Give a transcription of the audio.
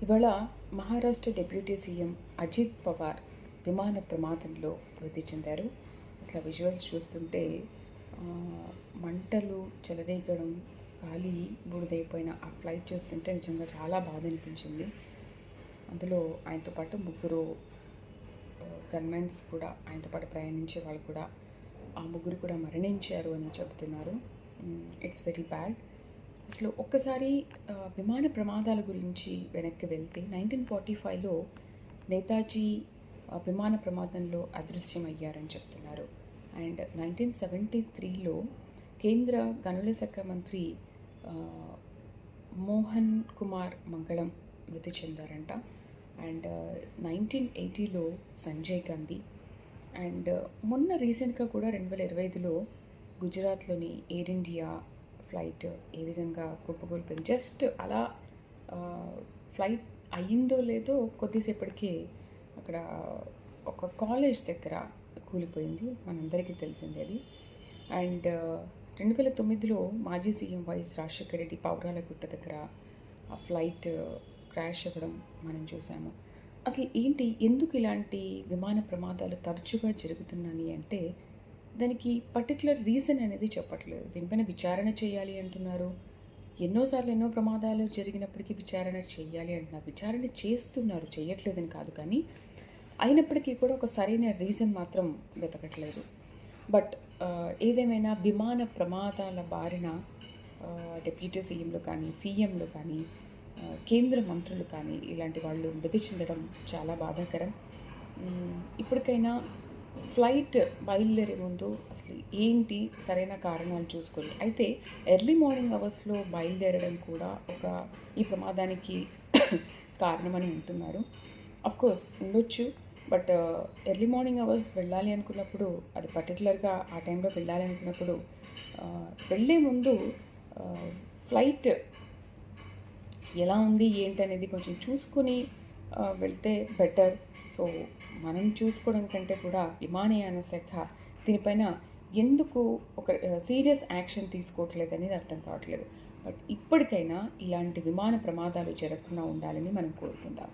ఇవాళ Maharashtra deputy CM Ajit Pawar విమాన ప్రమాదంలో మృతి చెందారు. అసలు విజువల్స్ చూస్తుంటే ఆ, మంటలు చెలరేగడం, గాలి బూడిదైపోయిన ఆ ఫ్లైట్ చూస్తుంటే నిజంగా చాలా బాధ అనిపించింది. అందులో ఆయనతో పాటు ముగ్గురు గన్మెన్స్ కూడా, ఆయనతో పాటు ప్రయాణించే వాళ్ళు కూడా, ఆ ముగ్గురు కూడా మరణించారు అని చెబుతున్నారు. It's very bad. అసలు ఒక్కసారి విమాన ప్రమాదాల గురించి వెనక్కి వెళ్తే 1945లో నేతాజీ విమాన ప్రమాదంలో అదృశ్యమయ్యారని చెప్తున్నారు. అండ్ 1973లో కేంద్ర గనుల శాఖ మంత్రి ఆ, మోహన్ కుమార్ మంగళం మృతి చెందారంట. అండ్ 1980లో సంజయ్ గాంధీ. అండ్ మొన్న రీసెంట్గా కూడా 2025లో గుజరాత్లోని ఎయిర్ ఇండియా ఫ్లైట్ ఏ విధంగా కుప్పకూలిపోయింది. జస్ట్ అలా ఫ్లైట్ అయ్యిందో లేదో కొద్దిసేపటికే అక్కడ ఒక కాలేజ్ దగ్గర కూలిపోయింది. మనందరికీ తెలిసింది అది. అండ్ 2009లో మాజీ సీఎం వైఎస్ రాజశేఖర రెడ్డి పౌరాల గుట్ట దగ్గర ఆ ఫ్లైట్ క్రాష్ అవ్వడం మనం చూసాము. అసలు ఏంటి, ఎందుకు ఇలాంటి విమాన ప్రమాదాలు తరచుగా జరుగుతున్నాయి అంటే దానికి పర్టికులర్ రీజన్ అనేది చెప్పట్లేదు. దీనిపైన విచారణ చేయాలి అంటున్నారు. ఎన్నోసార్లు ఎన్నో ప్రమాదాలు జరిగినప్పటికీ విచారణ చేయాలి అంటున్నారు. విచారణ చేస్తున్నారు, చేయట్లేదని కాదు, కానీ అయినప్పటికీ కూడా ఒక సరైన రీజన్ మాత్రం వెతకట్లేదు. బట్ ఏదేమైనా విమాన ప్రమాదాల బారిన డిప్యూటీ సీఎంలు కానీ, సీఎంలు కానీ, కేంద్ర మంత్రులు కానీ ఇలాంటి వాళ్ళు మృతి చెందడం చాలా బాధాకరం. ఇప్పటికైనా ఫ్లైట్ బయలుదేరే ముందు అసలు ఏంటి సరైన కారణాలు చూసుకొని, అయితే ఎర్లీ మార్నింగ్ అవర్స్లో బయలుదేరడం కూడా ఈ ప్రమాదానికి కారణమని అంటున్నారు. కోర్స్ ఉండొచ్చు, బట్ ఎర్లీ మార్నింగ్ అవర్స్ వెళ్ళాలి అనుకున్నప్పుడు, అది పర్టికులర్గా ఆ టైంలో వెళ్ళాలి అనుకున్నప్పుడు వెళ్ళే ముందు ఫ్లైట్ ఎలా ఉంది ఏంటి అనేది కొంచెం చూసుకొని వెళ్తే బెటర్. సో మనం చూసుకోవడం కంటే కూడా విమానయాన శాఖ దీనిపైన ఎందుకు ఒక సీరియస్ యాక్షన్ తీసుకోవట్లేదు అనేది అర్థం కావట్లేదు. బట్ ఇప్పటికైనా ఇలాంటి విమాన ప్రమాదాలు జరగకుండా ఉండాలని మనం కోరుకుందాం.